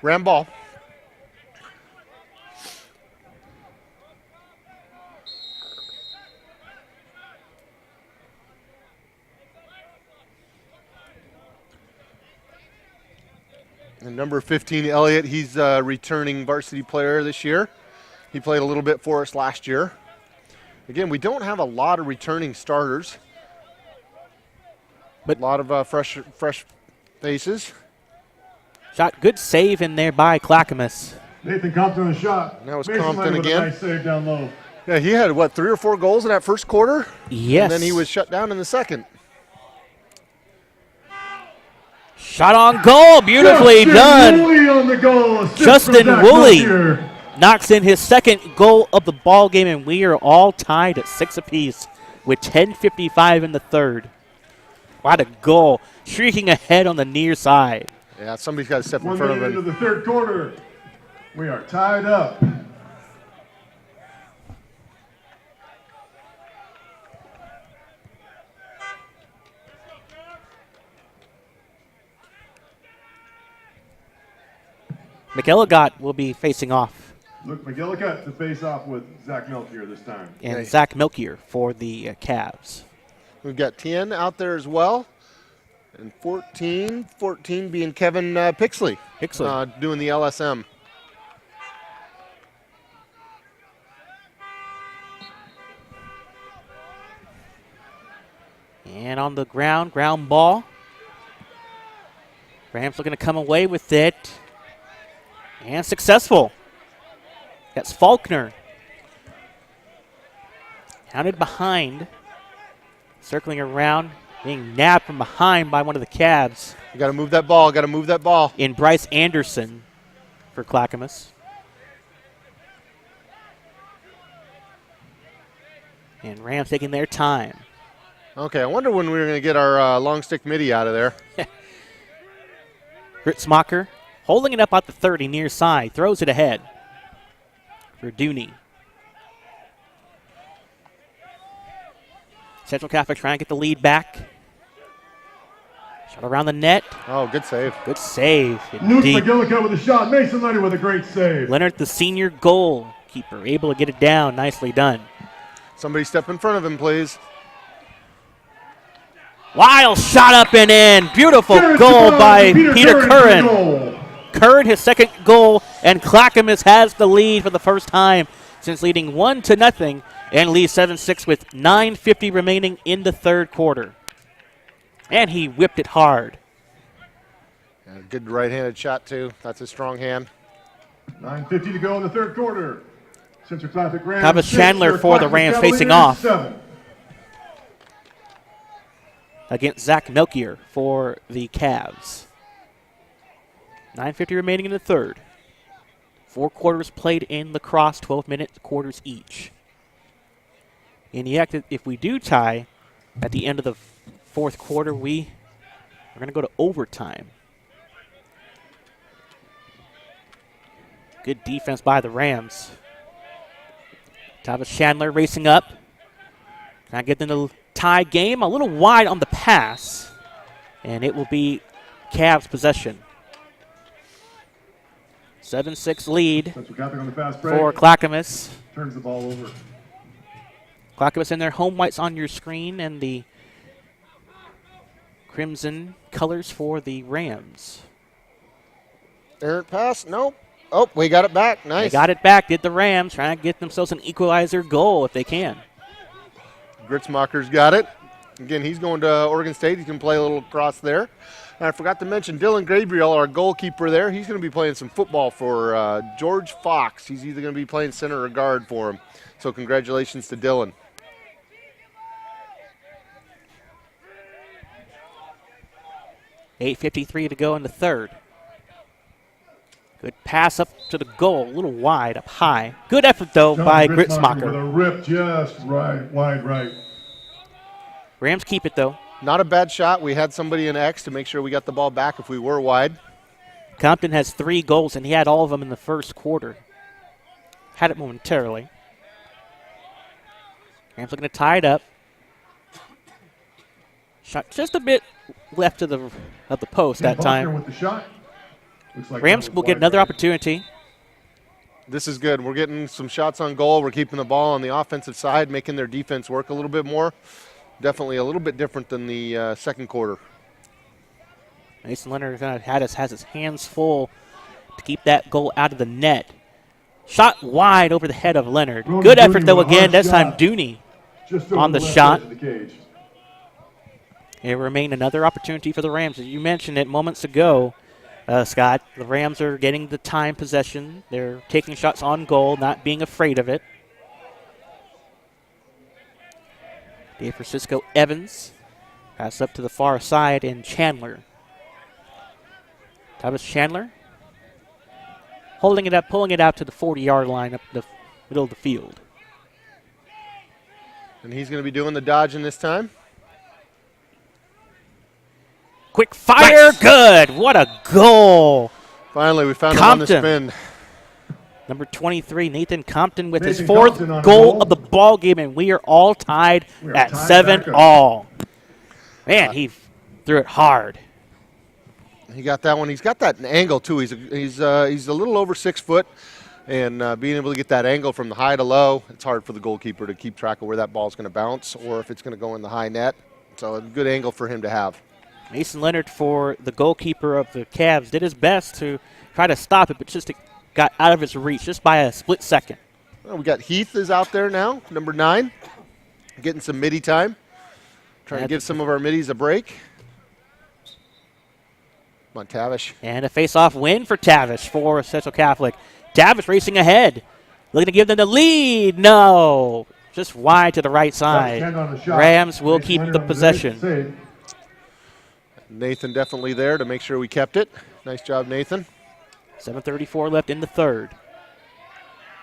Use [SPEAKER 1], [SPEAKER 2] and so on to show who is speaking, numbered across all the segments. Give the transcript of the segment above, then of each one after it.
[SPEAKER 1] Ram ball. And number 15, Elliott, he's a returning varsity player this year. He played a little bit for us last year. Again, we don't have a lot of returning starters, but a lot of fresh faces.
[SPEAKER 2] Shot, good save in there by Clackamas.
[SPEAKER 3] Nathan Compton on the shot.
[SPEAKER 1] That was
[SPEAKER 3] Mason
[SPEAKER 1] Compton
[SPEAKER 3] with
[SPEAKER 1] again.
[SPEAKER 3] A nice save down low.
[SPEAKER 1] Yeah, he had, 3 or 4 goals in that first quarter?
[SPEAKER 2] Yes.
[SPEAKER 1] And then he was shut down in the second.
[SPEAKER 2] Shot on goal, beautifully done.
[SPEAKER 3] Woolley on the goal.
[SPEAKER 2] Justin Woolley knocks in his second goal of the ball game, and we are all tied at 6 apiece with 10:55 in the third. What a goal. Streaking ahead on the near side.
[SPEAKER 1] Yeah, somebody's got to step in
[SPEAKER 3] 1
[SPEAKER 1] front of
[SPEAKER 3] minute
[SPEAKER 1] him.
[SPEAKER 3] into the third quarter. We are tied up.
[SPEAKER 2] McElligott will be facing off.
[SPEAKER 3] Luke McGillicott to face off with Zach Melchior this time.
[SPEAKER 2] And
[SPEAKER 1] Okay.
[SPEAKER 2] Zach Melchior for the Cavs.
[SPEAKER 1] We've got 10 out there as well. And 14 being Kevin Pixley. Doing the LSM.
[SPEAKER 2] And on the ground ball. Rams looking to come away with it. And successful. That's Faulkner. Counted behind. Circling around. Being nabbed from behind by one of the Cavs.
[SPEAKER 1] You got to move that ball.
[SPEAKER 2] In Bryce Anderson for Clackamas. And Rams taking their time.
[SPEAKER 1] Okay, I wonder when we were going to get our long stick midi out of there.
[SPEAKER 2] Gritzmacher holding it up at the 30 near side. Throws it ahead for Dooney. Central Catholic trying to get the lead back. Shot around the net.
[SPEAKER 1] Oh, good save.
[SPEAKER 2] Good save.
[SPEAKER 3] Luke
[SPEAKER 2] Indeed.
[SPEAKER 3] McGillicott with a shot. Mason Leonard with a great save.
[SPEAKER 2] Leonard, the senior goalkeeper, able to get it down. Nicely done.
[SPEAKER 1] Somebody step in front of him, please.
[SPEAKER 2] Wild shot up and in. Beautiful goal by Peter Curran. Curran, his second goal, and Clackamas has the lead for the first time since leading 1-0 and leads 7-6 with 9:50 remaining in the third quarter. And he whipped it hard.
[SPEAKER 1] Yeah, good right-handed shot, too. That's a strong hand.
[SPEAKER 3] 9:50 to go in the third quarter. Central Catholic Rams.
[SPEAKER 2] Travis Chandler for the Rams facing off
[SPEAKER 3] 7.
[SPEAKER 2] against Zach Melchior for the Cavs. 9:50 remaining in the third. 4 quarters played in Lacrosse, 12-minute quarters each. And yet, if we do tie at the end of the fourth quarter, we are going to go to overtime. Good defense by the Rams. Travis Chandler racing up. Trying to get them to tie game. A little wide on the pass. And it will be Cavs possession. 7-6 lead
[SPEAKER 3] Central Catholic on the fast break.
[SPEAKER 2] for Clackamas.
[SPEAKER 3] Turns the ball over.
[SPEAKER 2] Clackamas in their home whites on your screen and the crimson colors for the Rams.
[SPEAKER 1] Errant pass? Nope. Oh, we got it back. Nice.
[SPEAKER 2] They got it back, did the Rams, trying to get themselves an equalizer goal if they can.
[SPEAKER 1] Gritzmacher's got it. Again, he's going to Oregon State. He can play a little across there. And I forgot to mention Dylan Gabriel, our goalkeeper there. He's going to be playing some football for George Fox. He's either going to be playing center or guard for him. So congratulations to Dylan.
[SPEAKER 2] $8:53 to go in the third. Good pass up to the goal, a little wide, up high. Good effort, though, by
[SPEAKER 3] With a
[SPEAKER 2] Gritzmacher.
[SPEAKER 3] rip just right, wide right.
[SPEAKER 2] Rams keep it, though.
[SPEAKER 1] Not a bad shot. We had somebody in X to make sure we got the ball back if we were wide.
[SPEAKER 2] Compton has 3 goals, and he had all of them in the first quarter. Had it momentarily. Rams looking to tie it up. Shot just a bit left of the post that
[SPEAKER 3] Faulkner
[SPEAKER 2] time.
[SPEAKER 3] with the shot. Looks like
[SPEAKER 2] Rams
[SPEAKER 3] that was
[SPEAKER 2] will get
[SPEAKER 3] wide
[SPEAKER 2] another
[SPEAKER 3] right.
[SPEAKER 2] opportunity.
[SPEAKER 1] This is good. We're getting some shots on goal. We're keeping the ball on the offensive side, making their defense work a little bit more. Definitely a little bit different than the second quarter.
[SPEAKER 2] Mason Leonard has his hands full to keep that goal out of the net. Shot wide over the head of Leonard.
[SPEAKER 3] Ronan
[SPEAKER 2] Good effort,
[SPEAKER 3] Dooney
[SPEAKER 2] though,
[SPEAKER 3] with a
[SPEAKER 2] again.
[SPEAKER 3] hard
[SPEAKER 2] This time
[SPEAKER 3] shot.
[SPEAKER 2] Dooney
[SPEAKER 3] Just
[SPEAKER 2] on
[SPEAKER 3] over
[SPEAKER 2] the
[SPEAKER 3] left
[SPEAKER 2] shot.
[SPEAKER 3] edge of the cage.
[SPEAKER 2] It remained another opportunity for the Rams. As you mentioned it moments ago, Scott, the Rams are getting the time possession. They're taking shots on goal, not being afraid of it. Dave Francisco Evans pass up to the far side, and Chandler. Thomas Chandler holding it up, pulling it out to the 40-yard line up the middle of the field.
[SPEAKER 1] And he's going to be doing the dodging this time.
[SPEAKER 2] Quick fire,
[SPEAKER 1] Nice.
[SPEAKER 2] Good. What a goal.
[SPEAKER 1] Finally, we found him on the
[SPEAKER 2] Compton.
[SPEAKER 1] spin.
[SPEAKER 2] Number 23, Nathan Compton with his
[SPEAKER 3] Nathan
[SPEAKER 2] fourth
[SPEAKER 3] Compton on
[SPEAKER 2] goal
[SPEAKER 3] goal.
[SPEAKER 2] of the ball game, and we are all tied
[SPEAKER 3] We are
[SPEAKER 2] at
[SPEAKER 3] tied back
[SPEAKER 2] 7-all. Man, he threw it hard.
[SPEAKER 1] He got that one. He's got that angle too. He's a little over 6 foot, and being able to get that angle from the high to low, it's hard for the goalkeeper to keep track of where that ball's going to bounce or if it's going to go in the high net. So a good angle for him to have.
[SPEAKER 2] Mason Leonard, for the goalkeeper of the Cavs, did his best to try to stop it, but just got out of his reach just by a split second.
[SPEAKER 1] Well, we got Heath is out there now, number 9, getting some midi time. Trying to give some of our middies a break. Come on, Tavish.
[SPEAKER 2] And a face-off win for Tavish for Central Catholic. Tavish racing ahead, looking to give them the lead. No, just wide to the right side.
[SPEAKER 3] On the shot.
[SPEAKER 2] Rams will
[SPEAKER 3] Mason
[SPEAKER 2] keep
[SPEAKER 3] Leonard
[SPEAKER 2] the
[SPEAKER 3] on
[SPEAKER 2] possession.
[SPEAKER 3] save.
[SPEAKER 1] Nathan definitely there to make sure we kept it. Nice job, Nathan.
[SPEAKER 2] 7:34 left in the third.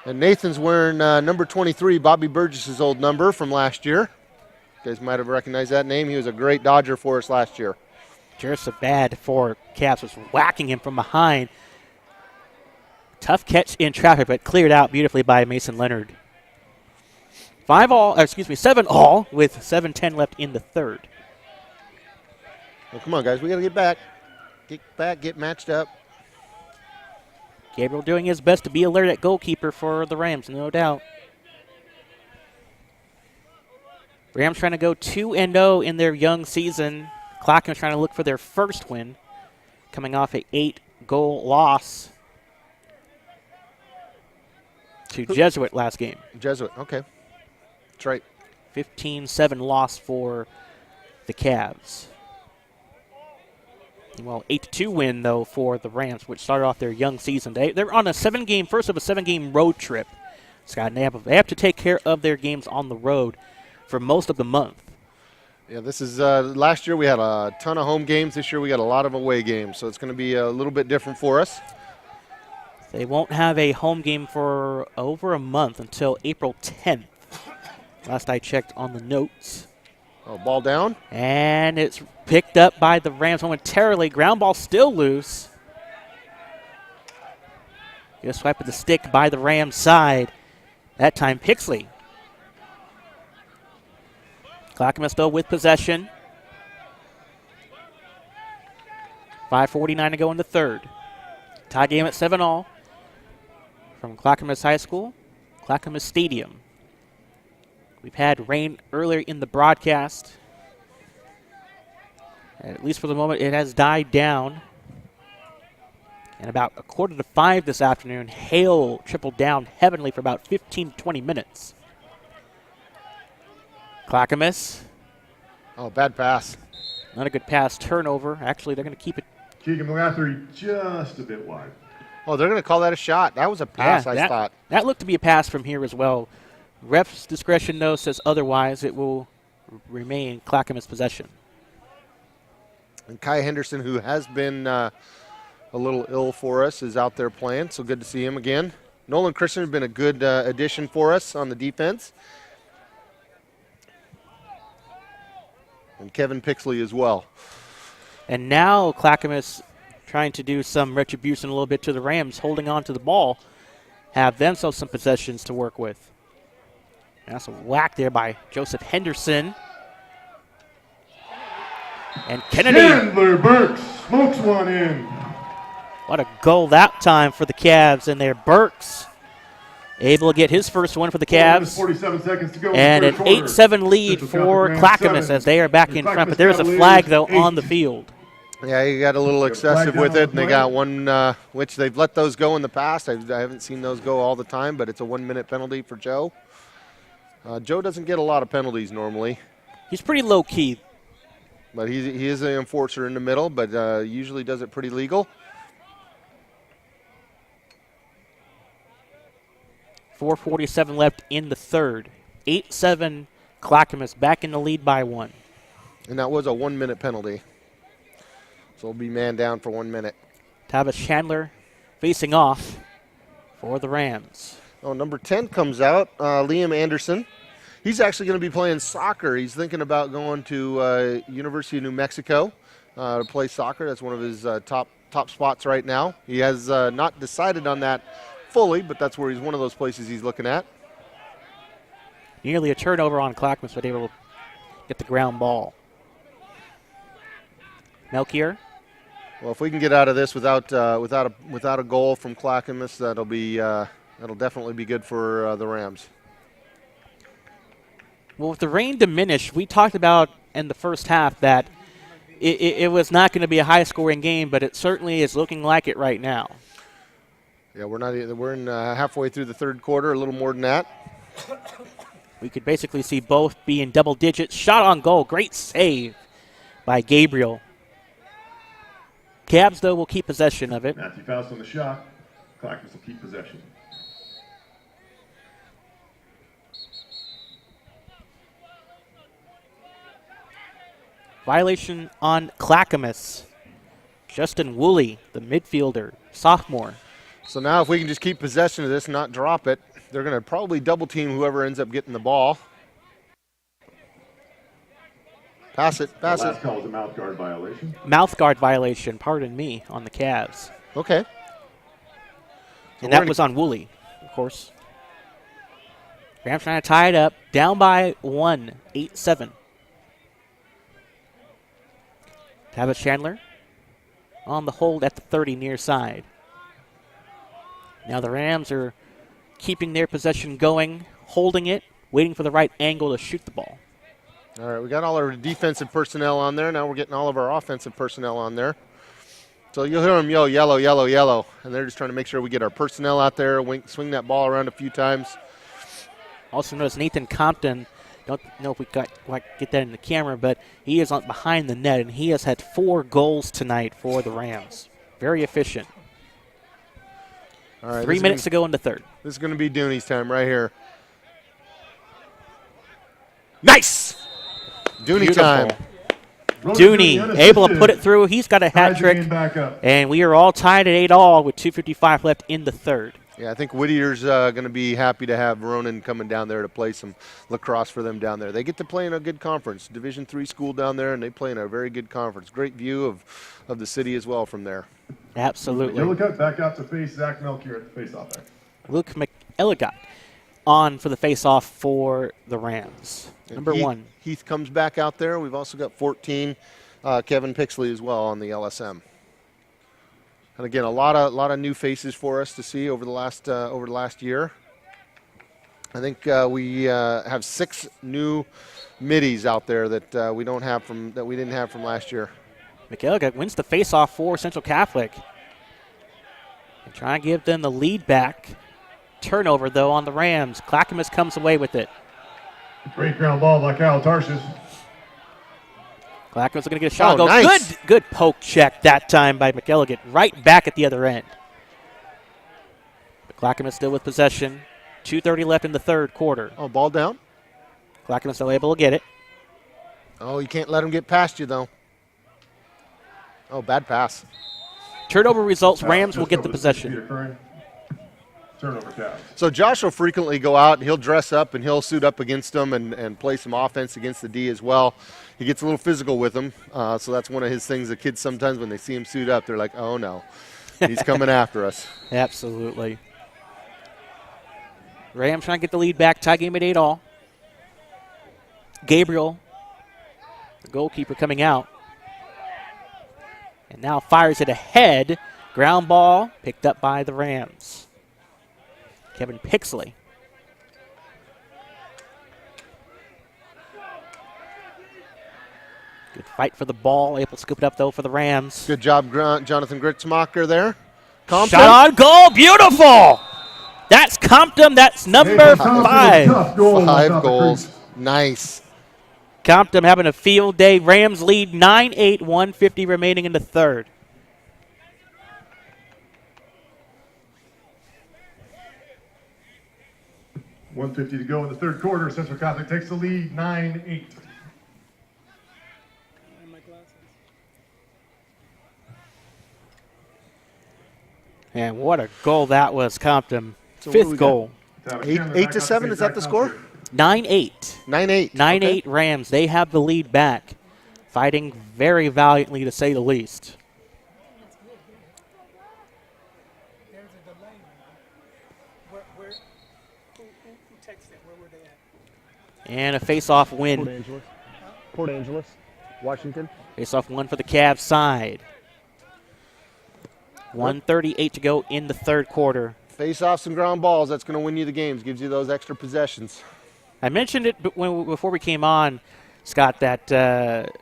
[SPEAKER 1] And Nathan's wearing number 23, Bobby Burgess' old number from last year. You guys might have recognized that name. He was a great Dodger for us last year.
[SPEAKER 2] Just bad for Cavs was whacking him from behind. Tough catch in traffic, but cleared out beautifully by Mason Leonard. 7-all with 7:10 left in the third.
[SPEAKER 1] Well, come on, guys. We got to get back. Get back, get matched up.
[SPEAKER 2] Gabriel doing his best to be alert at goalkeeper for the Rams, no doubt. Rams trying to go 2-0 in their young season. Clackamas trying to look for their first win, coming off an 8-goal loss to Jesuit last game.
[SPEAKER 1] Jesuit, okay. That's right.
[SPEAKER 2] 15-7 loss for the Cavs. Well, 8-2 win, though, for the Rams, which started off their young season. They're on first of a 7-game road trip. Scott, and they have to take care of their games on the road for most of the month.
[SPEAKER 1] Yeah, this is last year we had a ton of home games. This year we got a lot of away games, so it's going to be a little bit different for us.
[SPEAKER 2] They won't have a home game for over a month until April 10th. Last I checked on the notes.
[SPEAKER 1] Oh, ball down.
[SPEAKER 2] And it's picked up by the Rams momentarily. Ground ball still loose. Get a swipe of the stick by the Rams side. That time Pixley. Clackamas though with possession. 5:49 to go in the third. Tie game at 7-all from Clackamas High School, Clackamas Stadium. We've had rain earlier in the broadcast. At least for the moment, it has died down. And about 4:45 this afternoon, hail trickled down heavily for about 15 to 20 minutes. Clackamas.
[SPEAKER 1] Oh, bad pass.
[SPEAKER 2] Not a good pass. Turnover. Actually, they're going to keep it.
[SPEAKER 3] Keegan McGathy just a bit wide.
[SPEAKER 1] Oh, they're going to call that a shot. That was a pass, I thought.
[SPEAKER 2] That looked to be a pass from here as well. Ref's discretion, though, says otherwise. It will remain Clackamas' possession.
[SPEAKER 1] And Kai Henderson, who has been a little ill for us, is out there playing, so good to see him again. Nolan Christian has been a good addition for us on the defense. And Kevin Pixley as well.
[SPEAKER 2] And now Clackamas trying to do some retribution a little bit to the Rams, holding on to the ball, have themselves some possessions to work with. And that's a whack there by Joseph Henderson. And Kennedy.
[SPEAKER 3] Chandler Burks smokes one in.
[SPEAKER 2] What a goal that time for the Cavs in there. Burks able to get his first one for the
[SPEAKER 3] 4 minutes,
[SPEAKER 2] Cavs.
[SPEAKER 3] 47 seconds to go.
[SPEAKER 2] And
[SPEAKER 3] in
[SPEAKER 2] an
[SPEAKER 3] the third quarter.
[SPEAKER 2] 8-7 lead
[SPEAKER 3] Central
[SPEAKER 2] for
[SPEAKER 3] Catholic
[SPEAKER 2] Clackamas
[SPEAKER 3] 7.
[SPEAKER 2] as they are back
[SPEAKER 3] The
[SPEAKER 2] in front.
[SPEAKER 3] Clackamas
[SPEAKER 2] But there's a
[SPEAKER 3] Cavaliers
[SPEAKER 2] flag, though,
[SPEAKER 3] 8.
[SPEAKER 2] on the field.
[SPEAKER 1] Yeah, he got a little
[SPEAKER 3] Got a flag
[SPEAKER 1] excessive
[SPEAKER 3] down
[SPEAKER 1] with
[SPEAKER 3] on
[SPEAKER 1] it,
[SPEAKER 3] the
[SPEAKER 1] and they
[SPEAKER 3] play.
[SPEAKER 1] got one, which they've let those go in the past. I haven't seen those go all the time, but it's a 1-minute penalty for Joe. Joe doesn't get a lot of penalties normally,
[SPEAKER 2] He's pretty low-key.
[SPEAKER 1] but he is an enforcer in the middle, but usually does it pretty legal.
[SPEAKER 2] 4:47 left in the third. 8-7, Clackamas back in the lead by 1.
[SPEAKER 1] And that was a 1-minute penalty. So we'll be man down for 1 minute.
[SPEAKER 2] Tavis Chandler facing off for the Rams.
[SPEAKER 1] Oh, number 10 comes out, Liam Anderson. He's actually going to be playing soccer. He's thinking about going to University of New Mexico to play soccer. That's one of his top spots right now. He has not decided on that fully, but that's where he's one of those places he's looking at.
[SPEAKER 2] Nearly a turnover on Clackamas, but able to get the ground ball. Melchior.
[SPEAKER 1] Well, if we can get out of this without a goal from Clackamas, that'll definitely be good for the Rams.
[SPEAKER 2] Well, with the rain diminished, we talked about in the first half that it was not going to be a high-scoring game, but it certainly is looking like it right now.
[SPEAKER 1] Yeah, we're in halfway through the third quarter, a little more than that.
[SPEAKER 2] We could basically see both be in double digits. Shot on goal. Great save by Gabriel. Cavs, though, will keep possession of it.
[SPEAKER 3] Matthew Faust on the shot. Clackamas will keep possession.
[SPEAKER 2] Violation on Clackamas. Justin Woolley, the midfielder, sophomore.
[SPEAKER 1] So now if we can just keep possession of this and not drop it, they're going to probably double team whoever ends up getting the ball. Pass it.
[SPEAKER 3] The last call was a mouth guard violation.
[SPEAKER 2] Mouth guard violation, pardon me, on the Cavs.
[SPEAKER 1] Okay.
[SPEAKER 2] And that was on Woolley, of course. Rams trying to tie it up. Down by 1, 8-7. Tavis Chandler on the hold at the 30 near side. Now the Rams are keeping their possession going, holding it, waiting for the right angle to shoot the ball.
[SPEAKER 1] All right, we got all our defensive personnel on there. Now we're getting all of our offensive personnel on there. So you'll hear them yell, yellow, yellow, yellow. And they're just trying to make sure we get our personnel out there, swing that ball around a few times.
[SPEAKER 2] Also notice Nathan Compton, don't know if we get that in the camera, but he is behind the net, and he has had 4 goals tonight for the Rams. Very efficient.
[SPEAKER 1] All right,
[SPEAKER 2] 3 minutes to go in the third.
[SPEAKER 1] This is going to be Dooney's time right here. Nice! Dooney time.
[SPEAKER 2] Dooney able to put it through. He's got a hat trick, and we are all tied at 8-all with 2:55 left in the third.
[SPEAKER 1] Yeah, I think Whittier's going to be happy to have Ronan coming down there to play some lacrosse for them down there. They get to play in a good conference, Division III school down there, and they play in a very good conference. Great view of the city as well from there.
[SPEAKER 2] Absolutely.
[SPEAKER 3] Yellow cut back out to face Zach Melchior at the face-off there.
[SPEAKER 2] Luke McElligott on for the face-off for the Rams. Number 1.
[SPEAKER 1] Heath comes back out there. We've also got 14, Kevin Pixley as well on the LSM. And again, a lot of new faces for us to see over the last year. I think we have 6 new middies out there that we didn't have from last year.
[SPEAKER 2] McElligott wins the face-off for Central Catholic. And trying to give them the lead back. Turnover, though, on the Rams. Clackamas comes away with it.
[SPEAKER 3] Great ground ball by Kyle Tarshis.
[SPEAKER 2] Clackamas are going to get a shot.
[SPEAKER 1] Nice.
[SPEAKER 2] Good poke check that time by McElligott. Right back at the other end. But Clackamas still with possession. 2:30 left in the third quarter.
[SPEAKER 1] Oh, ball down.
[SPEAKER 2] Clackamas still able to get it.
[SPEAKER 1] Oh, you can't let them get past you, though. Oh, bad pass.
[SPEAKER 2] Turnover results. Rams will get the possession.
[SPEAKER 3] Turnover Cavs.
[SPEAKER 1] So Josh will frequently go out and he'll dress up and he'll suit up against them and play some offense against the D as well. He gets a little physical with them. So that's one of his things. The kids sometimes when they see him suit up, they're like, oh, no, he's coming after us.
[SPEAKER 2] Absolutely. Rams trying to get the lead back. Tie game at 8-all. Gabriel, the goalkeeper, coming out. And now fires it ahead. Ground ball picked up by the Rams. Kevin Pixley. Good fight for the ball. Able to scoop it up, though, for the Rams.
[SPEAKER 1] Good job, Jonathan Gritzmacher there. Compton.
[SPEAKER 2] Shot on goal. Beautiful. That's Compton. That's number 5.
[SPEAKER 1] 5 goals. Nice.
[SPEAKER 2] Compton having a field day. Rams lead 9-8, 150 remaining in the third.
[SPEAKER 3] .150 to go in the third quarter. Central Catholic takes the lead, 9-8.
[SPEAKER 2] And what a goal that was, Compton.
[SPEAKER 1] So what do
[SPEAKER 2] 5th
[SPEAKER 1] we
[SPEAKER 2] goal.
[SPEAKER 1] 8 to 7, is that the score?
[SPEAKER 2] 9-8.
[SPEAKER 1] 9-8.
[SPEAKER 2] 9-8 Rams. They have the lead back. Fighting very valiantly, to say the least. And a face-off win.
[SPEAKER 1] Port Angeles, Washington.
[SPEAKER 2] Face-off one for the Cavs side. 1:38 to go in the third quarter.
[SPEAKER 1] Face off some ground balls. That's going to win you the games. Gives you those extra possessions.
[SPEAKER 2] I mentioned it before we came on, Scott, that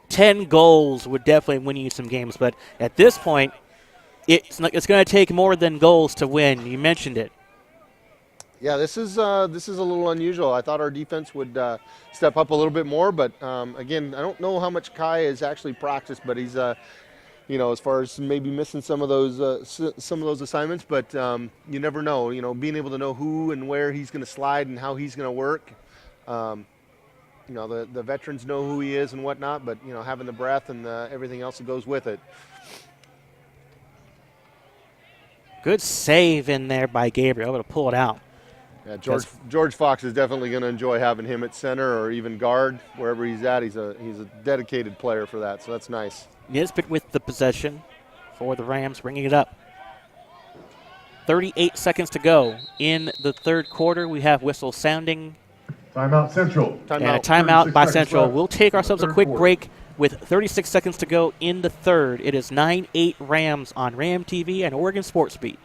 [SPEAKER 2] 10 goals would definitely win you some games. But at this point, it's going to take more than goals to win. You mentioned it.
[SPEAKER 1] Yeah, this is a little unusual. I thought our defense would step up a little bit more, but again, I don't know how much Kai has actually practiced, but he's as far as maybe missing some of those assignments, but you never know. Being able to know who and where he's going to slide and how he's going to work. The veterans know who he is and whatnot, but having the breath and everything else that goes with it.
[SPEAKER 2] Good save in there by Gabriel, able to pull it out.
[SPEAKER 1] Yeah, George Fox is definitely going to enjoy having him at center or even guard wherever he's at. He's a dedicated player for that, so that's nice.
[SPEAKER 2] Nisbet with the possession for the Rams, bringing it up. 38 seconds to go in the third quarter. We have whistle sounding.
[SPEAKER 3] Timeout Central.
[SPEAKER 2] And a timeout by Central. We'll take ourselves a quick break with 36 seconds to go in the third. It is 9-8 Rams on Ram TV and Oregon Sports Beat.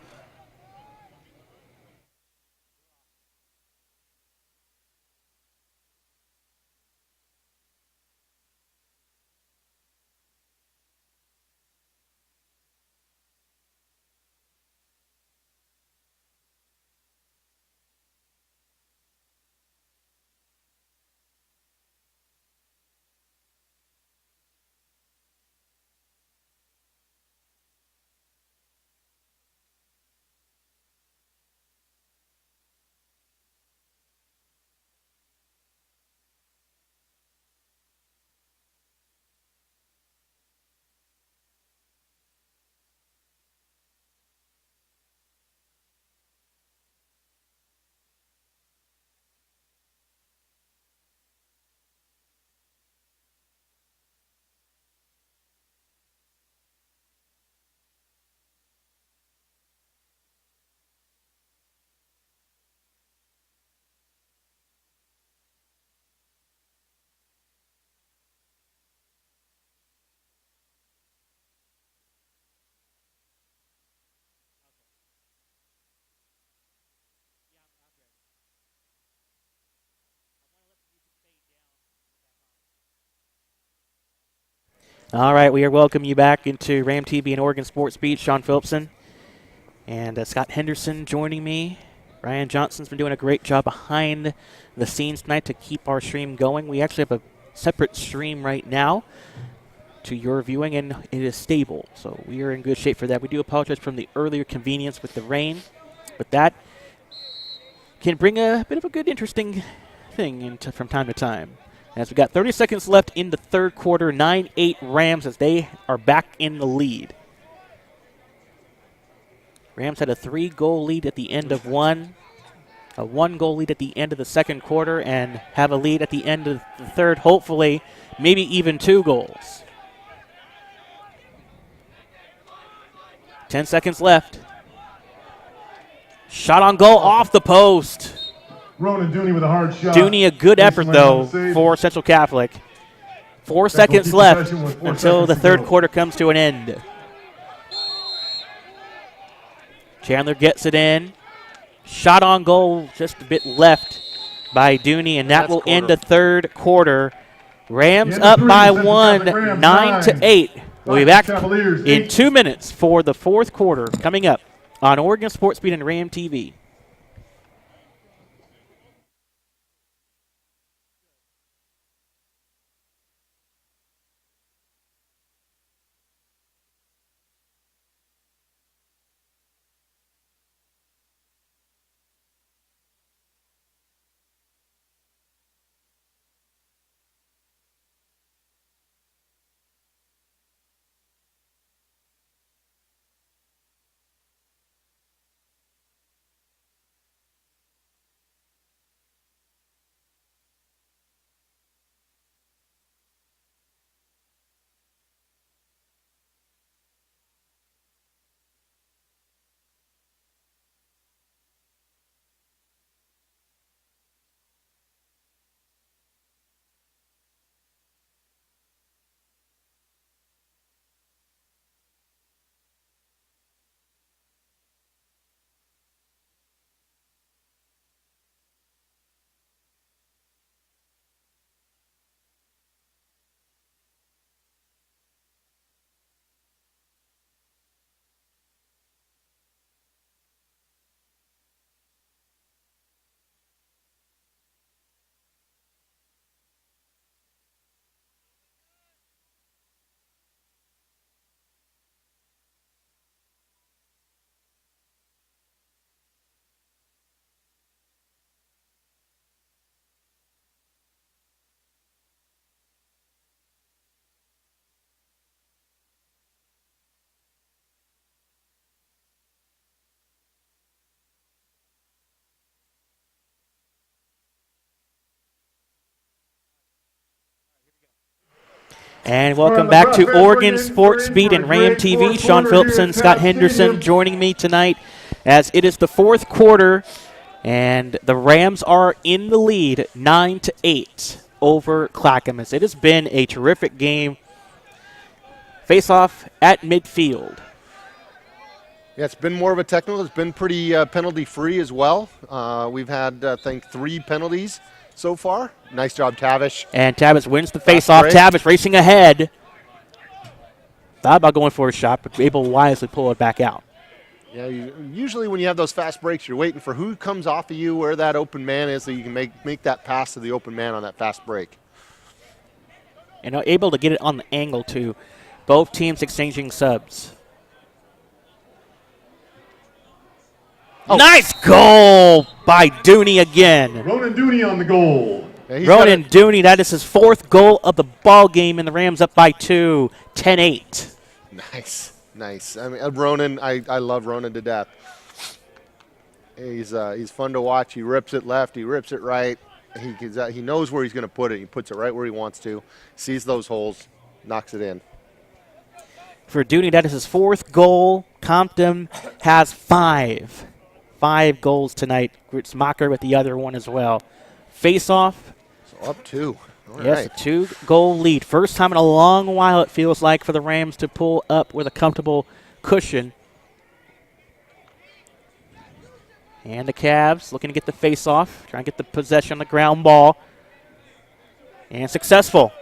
[SPEAKER 2] All right, we are welcoming you back into Ram TV and Oregon Sports Beat. Sean Phillipson and Scott Henderson joining me. Ryan Johnson's been doing a great job behind the scenes tonight to keep our stream going. We actually have a separate stream right now to your viewing, and it is stable, so we are in good shape for that. We do apologize for the earlier convenience with the rain, but that can bring a bit of a good, interesting thing from time to time. As we got 30 seconds left in the third quarter, 9-8 Rams as they are back in the lead. Rams had a 3-goal lead at the end of one, a 1-goal lead at the end of the second quarter, and have a lead at the end of the third, hopefully maybe even 2 goals. 10 seconds left. Shot on goal off the post.
[SPEAKER 3] Ronan Dooney with a hard shot.
[SPEAKER 2] Dooney, a good effort, though, for Central Catholic. 4 seconds left until the third quarter comes to an end. Chandler gets it in. Shot on goal, just a bit left by Dooney, and that will end the third quarter. Rams up by 1, 9-8. We'll be back in 2 minutes for the fourth quarter coming up on Oregon Sports Beat and Ram TV. And welcome back to Oregon Sports Beat and Ram TV. Sean Phillipson, Scott Henderson joining me tonight as it is the fourth quarter, and the Rams are in the lead 9-8 over Clackamas. It has been a terrific game. Face-off at midfield.
[SPEAKER 1] Yeah, it's been more of a technical. It's been pretty penalty-free as well. We've had, I think, 3 penalties so far. Nice job, Tavish.
[SPEAKER 2] And Tavish wins the face-off. Tavish racing ahead. Thought about going for a shot, but able to wisely pull it back out.
[SPEAKER 1] Yeah, usually when you have those fast breaks, you're waiting for who comes off of you, where that open man is, so you can make that pass to the open man on that fast break.
[SPEAKER 2] And able to get it on the angle, too. Both teams exchanging subs. Oh. Nice goal by Dooney again.
[SPEAKER 3] Ronan Dooney on the goal.
[SPEAKER 1] Yeah,
[SPEAKER 2] Ronan Dooney, that is his 4th goal of the ball game, and the Rams up by 2, 10-8.
[SPEAKER 1] Nice. I mean, Ronan, I love Ronan to death. He's fun to watch. He rips it left. He rips it right. He knows where he's going to put it. He puts it right where he wants to. Sees those holes, knocks it in.
[SPEAKER 2] For Dooney, that is his 4th goal. Compton has 5 goals tonight. Gritzmacher with the other one as well. Face-off.
[SPEAKER 1] So up 2. All
[SPEAKER 2] yes,
[SPEAKER 1] right.
[SPEAKER 2] A 2-goal lead. First time in a long while, it feels like, for the Rams to pull up with a comfortable cushion. And the Cavs looking to get the face-off, trying to get the possession on the ground ball. And successful.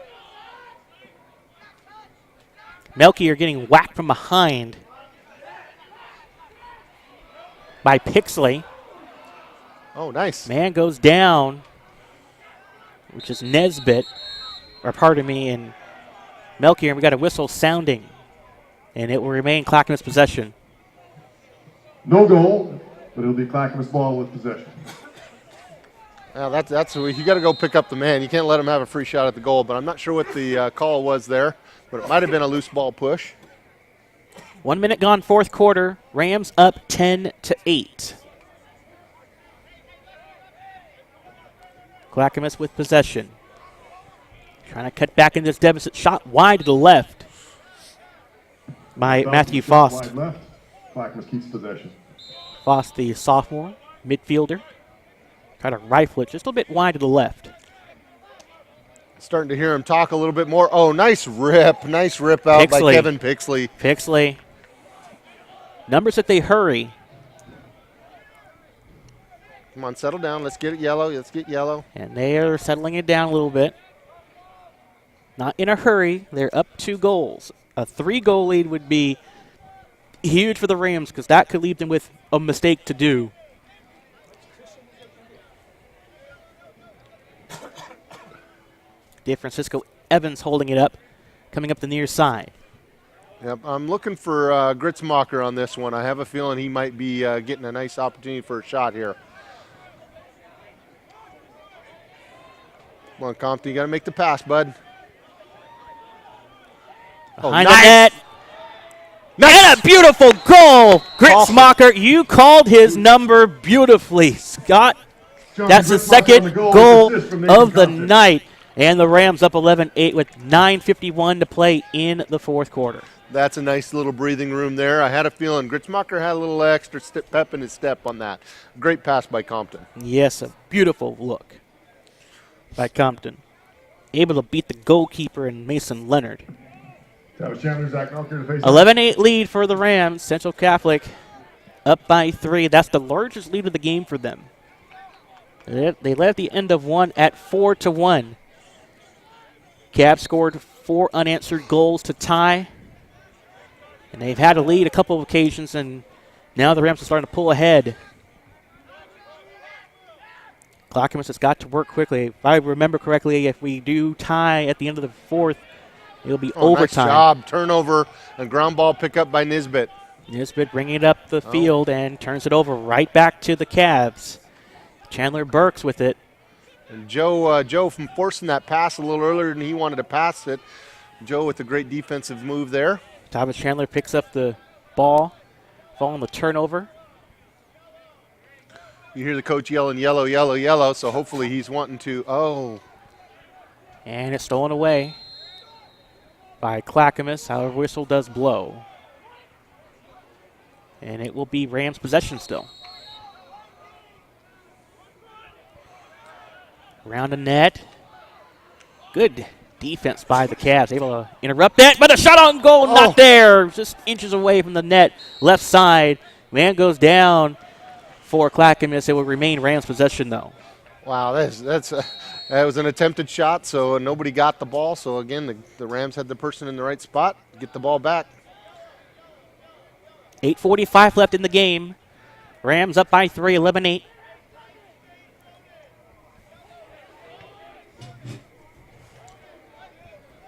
[SPEAKER 2] Melchior getting whacked from behind by Pixley.
[SPEAKER 1] Oh, nice.
[SPEAKER 2] Man goes down, which is Nesbitt, or pardon me, and Melchior. And we got a whistle sounding, and it will remain Clackamas possession.
[SPEAKER 3] No goal, but it'll be Clackamas ball with possession.
[SPEAKER 1] Well, that's you got to go pick up the man. You can't let him have a free shot at the goal, but I'm not sure what the call was there, but it might have been a loose ball push.
[SPEAKER 2] 1 minute gone, fourth quarter. Rams up 10-8. Clackamas with possession. Trying to cut back in this deficit. Shot wide to the left by Matthew Fost.
[SPEAKER 3] Wide left. Clackamas keeps possession.
[SPEAKER 2] Fost, the sophomore midfielder. Try to rifle it just a little bit wide to the left.
[SPEAKER 1] Starting to hear him talk a little bit more. Oh, nice rip. Nice rip out by Kevin Pixley.
[SPEAKER 2] Pixley. Numbers that they hurry.
[SPEAKER 1] Come on, settle down. Let's get it yellow. Let's get yellow.
[SPEAKER 2] And they are settling it down a little bit. Not in a hurry. They're up 2 goals. A 3-goal lead would be huge for the Rams because that could leave them with a mistake to do. DeFrancisco Evans holding it up, coming up the near side.
[SPEAKER 1] Yep, I'm looking for Gritzmacher on this one. I have a feeling he might be getting a nice opportunity for a shot here. Come on, Compton, you got to make the pass, bud.
[SPEAKER 2] Behind the net.
[SPEAKER 1] Nice.
[SPEAKER 2] And a beautiful goal. Gritzmacher, you called his number beautifully, Scott. That's the second goal of the night. And the Rams up 11-8 with 9:51 to play in the fourth quarter.
[SPEAKER 1] That's a nice little breathing room there. I had a feeling Gritzmacher had a little extra pep in his step on that. Great pass by Compton.
[SPEAKER 2] Yes, a beautiful look by Compton. Able to beat the goalkeeper and Mason Leonard. 11-8 lead for the Rams. Central Catholic up by 3. That's the largest lead of the game for them. They led at the end of one at 4-1. Cavs scored 4 unanswered goals to tie. And they've had a lead a couple of occasions, and now the Rams are starting to pull ahead. Clackamas has got to work quickly. If I remember correctly, if we do tie at the end of the fourth, it'll be overtime.
[SPEAKER 1] Nice job. Turnover and ground ball pickup by Nisbet.
[SPEAKER 2] Nisbet bringing it up the field and turns it over right back to the Cavs. Chandler Burks with it.
[SPEAKER 1] And Joe from forcing that pass a little earlier than he wanted to pass it. Joe with a great defensive move there.
[SPEAKER 2] Thomas Chandler picks up the ball, following the turnover.
[SPEAKER 1] You hear the coach yelling, yellow, yellow, yellow, so hopefully he's wanting to,
[SPEAKER 2] And it's stolen away by Clackamas. Our whistle does blow. And it will be Rams possession still. Around the net. Good defense by the Cavs. Able to interrupt that, but a shot on goal, not there. Just inches away from the net, left side. Man goes down for Clackamas. It will remain Rams possession, though.
[SPEAKER 1] Wow, that was an attempted shot, so nobody got the ball. So, again, the Rams had the person in the right spot. Get the ball back.
[SPEAKER 2] 8:45 left in the game. Rams up by 3, 11-8.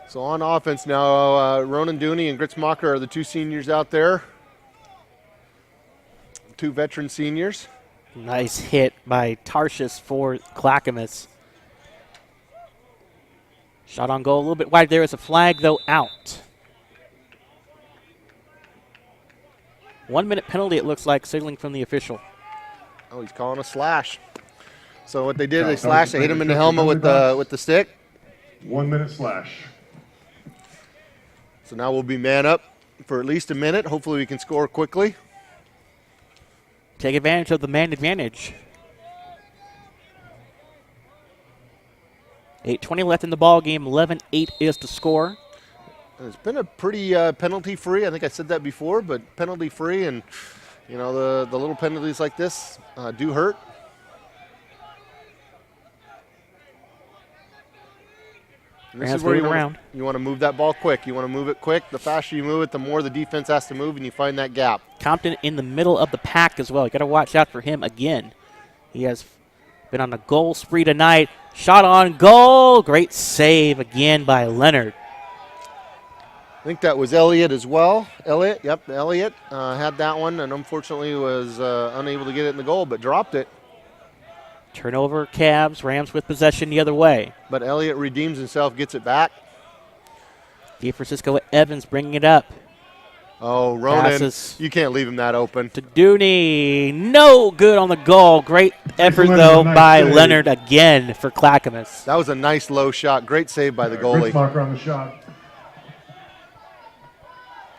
[SPEAKER 1] So on offense now, Ronan Dooney and Gritzmacher are the 2 seniors out there. 2 veteran seniors.
[SPEAKER 2] Nice hit by Tarshis for Clackamas. Shot on goal a little bit wide. There is a flag, though, out. 1 minute penalty, it looks like, signaling from the official.
[SPEAKER 1] Oh, he's calling a slash. So what they did, they slashed. They hit him in the helmet with the stick.
[SPEAKER 3] 1 minute slash.
[SPEAKER 1] So now we'll be man up for at least a minute. Hopefully we can score quickly.
[SPEAKER 2] Take advantage of the man advantage. 8:20 left in the ball game. 11-8 is the score.
[SPEAKER 1] It's been a pretty penalty-free. I think I said that before, but penalty-free, and you know the little penalties like this do hurt. And this is where you want to move that ball quick. You want to move it quick. The faster you move it, the more the defense has to move, and you find that gap.
[SPEAKER 2] Compton in the middle of the pack as well. You got to watch out for him again. He has been on a goal spree tonight. Shot on goal. Great save again by Leonard.
[SPEAKER 1] I think that was Elliott as well. Elliott had that one, and unfortunately was unable to get it in the goal, but dropped it.
[SPEAKER 2] Turnover, Cavs. Rams with possession the other way.
[SPEAKER 1] But Elliott redeems himself, gets it back.
[SPEAKER 2] DeFrancisco Evans bringing it up.
[SPEAKER 1] Oh, Ronan,
[SPEAKER 2] passes
[SPEAKER 1] you can't leave him that open.
[SPEAKER 2] To Dooney. No good on the goal. Great effort, though, by Leonard again for Clackamas.
[SPEAKER 1] That was a nice low shot. Great save by the goalie.
[SPEAKER 3] Gritzmacher on the shot.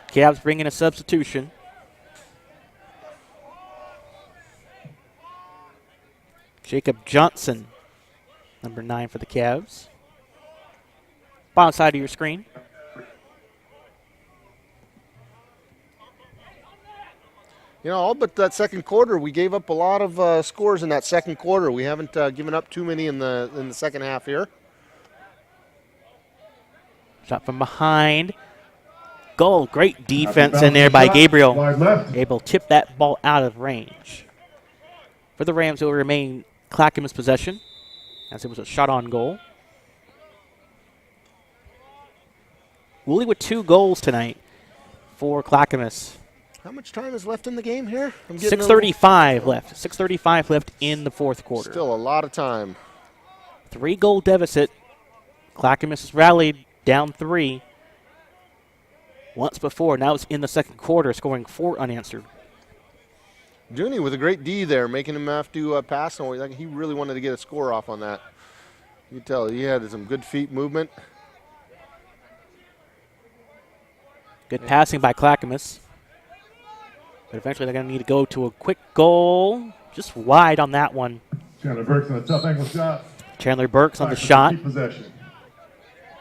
[SPEAKER 2] Cavs bringing a substitution. Jacob Johnson, number 9 for the Cavs. Bottom side of your screen.
[SPEAKER 1] You know, all but that second quarter, we gave up a lot of scores in that second quarter. We haven't given up too many in the second half here.
[SPEAKER 2] Shot from behind. Goal. Great defense in there by Gabriel.
[SPEAKER 3] Wide left.
[SPEAKER 2] Able to tip that ball out of range. For the Rams, it will remain Clackamas' possession, as it was a shot on goal. Woolley with 2 goals tonight for Clackamas.
[SPEAKER 1] How much time is left in the game here?
[SPEAKER 2] 6:35 left. 6:35 left in the fourth quarter.
[SPEAKER 1] Still a lot of time.
[SPEAKER 2] 3-goal deficit. Clackamas has rallied down 3 once before. Now it's in the second quarter, scoring 4 unanswered.
[SPEAKER 1] Dooney with a great D there, making him have to pass. And he really wanted to get a score off on that. You can tell he had some good feet movement.
[SPEAKER 2] Good passing by Clackamas. But eventually they're going to need to go to a quick goal. Just wide on that one.
[SPEAKER 3] Chandler Burks on a tough angle shot.
[SPEAKER 2] Chandler Burks on the shot.
[SPEAKER 3] Keep possession.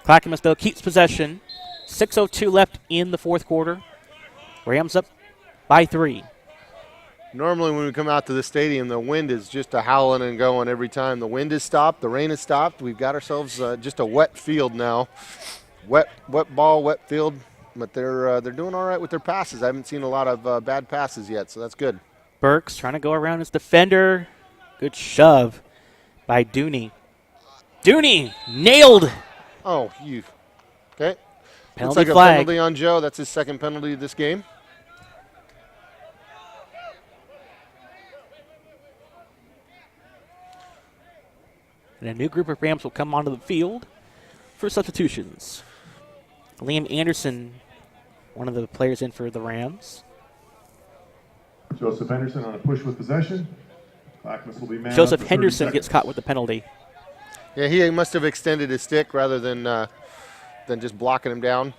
[SPEAKER 2] Clackamas, though, keeps possession. 6:02 left in the fourth quarter. Rams up by 3.
[SPEAKER 1] Normally when we come out to the stadium, the wind is just a howling and going every time. The wind is stopped, the rain is stopped. We've got ourselves just a wet field now. Wet ball, wet field. But they're doing all right with their passes. I haven't seen a lot of bad passes yet, so that's good.
[SPEAKER 2] Burks trying to go around his defender. Good shove by Dooney. Dooney nailed.
[SPEAKER 1] Oh, you. Okay.
[SPEAKER 2] Penalty
[SPEAKER 1] Looks like
[SPEAKER 2] flag.
[SPEAKER 1] a penalty on Joe. That's his second penalty of this game.
[SPEAKER 2] And a new group of Rams will come onto the field for substitutions. Liam Anderson, one of the players in for the Rams.
[SPEAKER 3] Joseph Henderson on a push with possession. Clackamas will be man
[SPEAKER 2] Joseph
[SPEAKER 3] up for 30
[SPEAKER 2] Henderson
[SPEAKER 3] seconds.
[SPEAKER 2] gets caught with the penalty.
[SPEAKER 1] Yeah, he must have extended his stick rather than just blocking him down.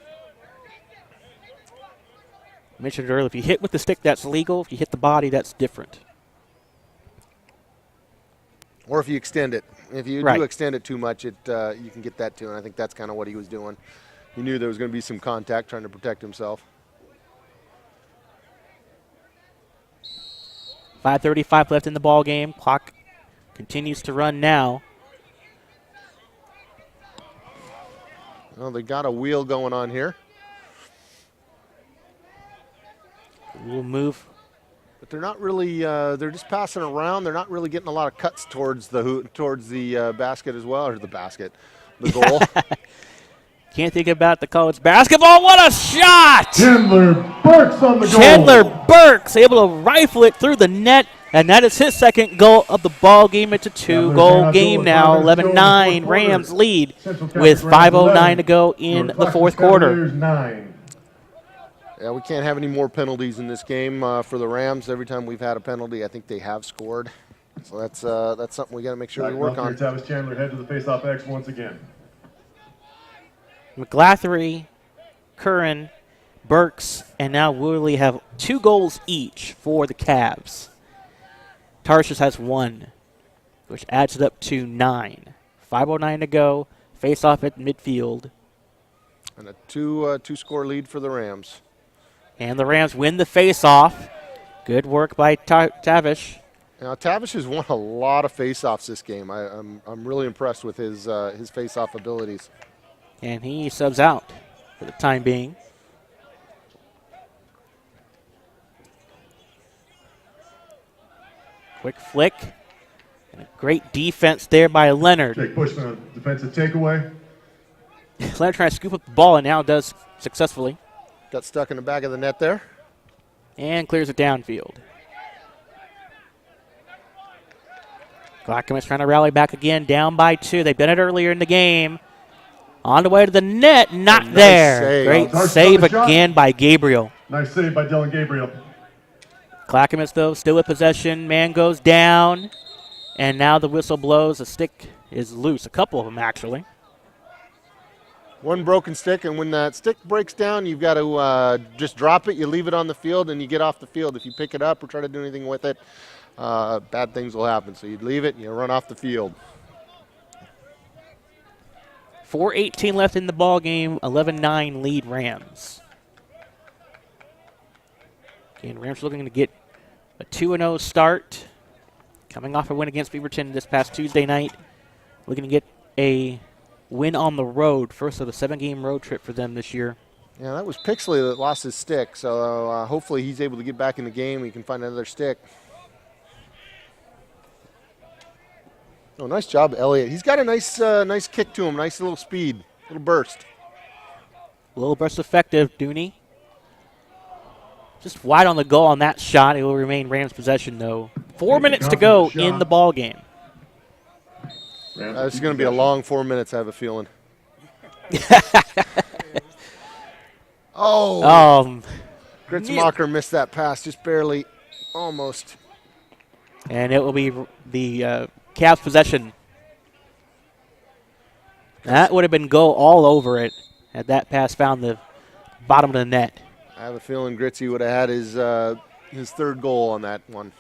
[SPEAKER 2] I mentioned earlier, if you hit with the stick, that's legal. If you hit the body, that's different.
[SPEAKER 1] Or if you extend it. If you
[SPEAKER 2] Right.
[SPEAKER 1] do extend it too much, you can get that too, and I think that's kind of what he was doing. He knew there was going to be some contact, trying to protect himself.
[SPEAKER 2] 5:35 left in the ball game. Clock continues to run now.
[SPEAKER 1] Well, they got a wheel going on here.
[SPEAKER 2] We'll move.
[SPEAKER 1] But they're not really. They're just passing around. They're not really getting a lot of cuts towards the basket as well, or the basket, the goal.
[SPEAKER 2] Can't think about the college basketball. What a shot!
[SPEAKER 3] Chandler Burks on the goal.
[SPEAKER 2] Chandler Burks able to rifle it through the net, and that is his second goal of the ball game. It's a 2-goal game now. 11-9 Rams lead with 5:09 to go in the fourth quarter.
[SPEAKER 3] 9.
[SPEAKER 1] Yeah, we can't have any more penalties in this game for the Rams. Every time we've had a penalty, I think they have scored. So that's something we got to make sure we work on.
[SPEAKER 3] Tavis Chandler head to the faceoff X once again.
[SPEAKER 2] McGlathery, Curran, Burks, and now Woolley have 2 goals each for the Cavs. Tarshish has 1, which adds it up to 9. 5:09 to go. Face off at midfield.
[SPEAKER 1] And a two-score lead for the Rams.
[SPEAKER 2] And the Rams win the face off. Good work by Tavish.
[SPEAKER 1] Now Tavish has won a lot of face-offs this game. I'm really impressed with his face-off abilities.
[SPEAKER 2] And he subs out for the time being. Quick flick. And a great defense there by Leonard.
[SPEAKER 3] Jake Bushman on defensive takeaway.
[SPEAKER 2] Leonard trying to scoop up the ball and now does successfully.
[SPEAKER 1] Got stuck in the back of the net there.
[SPEAKER 2] And clears it downfield. Clackamas trying to rally back again, down by 2. They've done it earlier in the game. On the way to the net, not
[SPEAKER 1] Nice
[SPEAKER 2] there.
[SPEAKER 1] save.
[SPEAKER 2] Great
[SPEAKER 3] Tarsh
[SPEAKER 2] save
[SPEAKER 3] on the shot.
[SPEAKER 2] again by Gabriel.
[SPEAKER 3] Nice save by Dylan Gabriel.
[SPEAKER 2] Clackamas, though, still with possession. Man goes down. And now the whistle blows. The stick is loose. A couple of them, actually.
[SPEAKER 1] One broken stick, and when that stick breaks down, you've got to just drop it. You leave it on the field, and you get off the field. If you pick it up or try to do anything with it, bad things will happen. So you'd leave it, and you run off the field.
[SPEAKER 2] 4:18 left in the ball game. 11-9 lead Rams. Again, Rams looking to get A 2-0 start. Coming off a win against Beaverton this past Tuesday night. Looking to get a win on the road. First of the 7-game road trip for them this year.
[SPEAKER 1] Yeah, that was Pixley that lost his stick, so hopefully he's able to get back in the game. He can find another stick. Oh, nice job, Elliott. He's got a nice kick to him, nice little speed, little burst.
[SPEAKER 2] A little burst effective, Dooney. Just wide on the goal on that shot. It will remain Rams' possession, though. 4 minutes to go in the ball game.
[SPEAKER 1] This is going to be a long 4 minutes, I have a feeling. Gritzmacher missed that pass, just barely, almost.
[SPEAKER 2] And it will be the Cavs' possession. That would have been goal all over it had that pass found the bottom of the net.
[SPEAKER 1] I have a feeling Gritzy would have had his third goal on that one.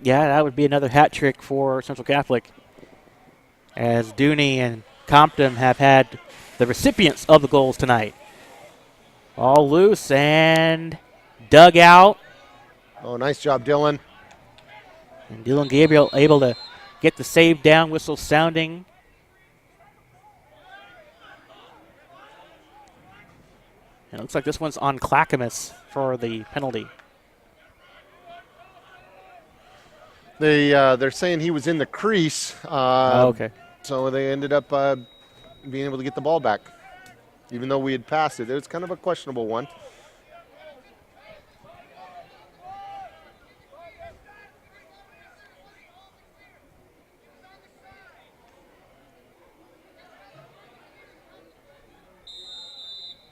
[SPEAKER 2] Yeah, that would be another hat trick for Central Catholic, as Dooney and Compton have had the recipients of the goals tonight. All loose and dug out.
[SPEAKER 1] Oh, nice job, Dylan.
[SPEAKER 2] And Dylan Gabriel able to get the save down, whistle sounding. And it looks like this one's on Clackamas for the penalty.
[SPEAKER 1] They're saying he was in the crease.
[SPEAKER 2] Okay.
[SPEAKER 1] So they ended up being able to get the ball back, even though we had passed it. It was kind of a questionable one.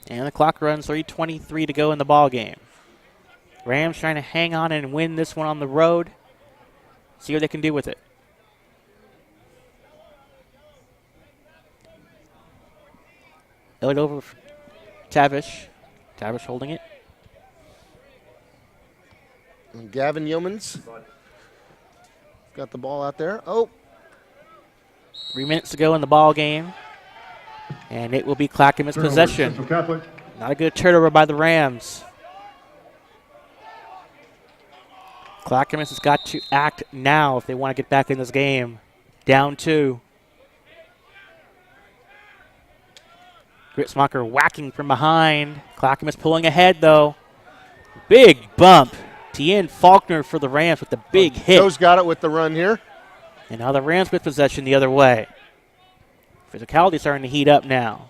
[SPEAKER 2] And the clock runs 3:23 to go in the ball game. Rams trying to hang on and win this one on the road. See what they can do with it. Elliott over for Tavish. Tavish holding it.
[SPEAKER 1] And Gavin Yeomans got the ball out there. Oh.
[SPEAKER 2] 3 minutes to go in the ball game. And it will be Clackamas' possession. Not a good turnover by the Rams. Clackamas has got to act now if they want to get back in this game. Down 2. Gritzmacher whacking from behind. Clackamas pulling ahead, though. Big bump. Tien Faulkner for the Rams with the big hit.
[SPEAKER 1] Joe's got it with the run here.
[SPEAKER 2] And now the Rams with possession the other way. Physicality starting to heat up now.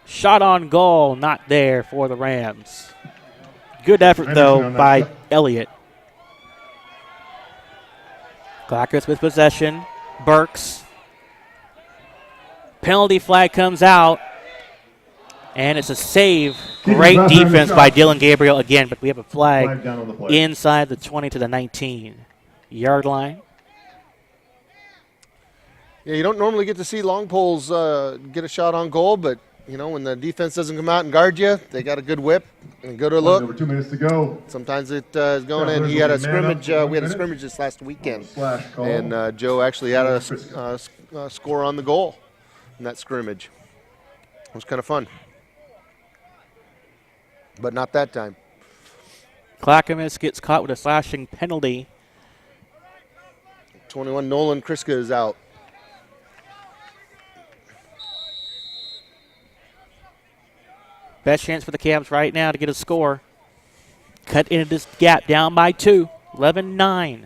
[SPEAKER 2] Shot on goal, not there for the Rams. Good effort, though, by Elliott. Clackamas with possession. Burks. Penalty flag comes out. And it's a save. Great defense by Dylan Gabriel again, but we have a flag inside the 20 to the 19-yard line.
[SPEAKER 1] Yeah, you don't normally get to see long poles get a shot on goal, but, you know, when the defense doesn't come out and guard you, they got a good whip and go to look.
[SPEAKER 3] Over 2 minutes to go.
[SPEAKER 1] Sometimes it is going in. He had a scrimmage. We had a scrimmage this last weekend, and Joe actually had a score on the goal in that scrimmage. It was kind of fun, but not that time.
[SPEAKER 2] Clackamas gets caught with a slashing penalty.
[SPEAKER 1] 21, Nolan Kriska is out.
[SPEAKER 2] Best chance for the Cavs right now to get a score. Cut into this gap, down by 2, 11-9.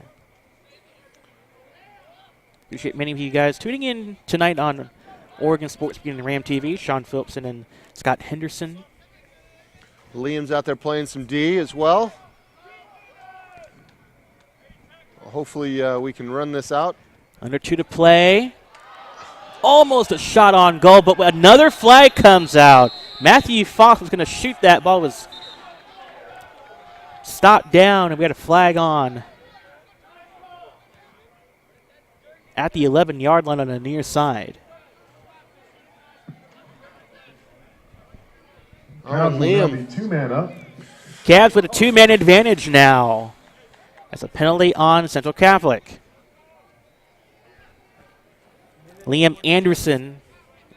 [SPEAKER 2] Appreciate many of you guys tuning in tonight on Oregon Sports Beginning Ram TV. Sean Phillipson and Scott Henderson.
[SPEAKER 1] Liam's out there playing some D as well. Hopefully we can run this out.
[SPEAKER 2] Under 2 to play. Almost a shot on goal, but another flag comes out. Matthew Fox was going to shoot that. Ball was stopped down, and we had a flag on at the 11-yard line on the near side.
[SPEAKER 1] Oh, Liam.
[SPEAKER 3] 2-man up.
[SPEAKER 2] Cavs with a 2-man advantage now. That's a penalty on Central Catholic. Liam Anderson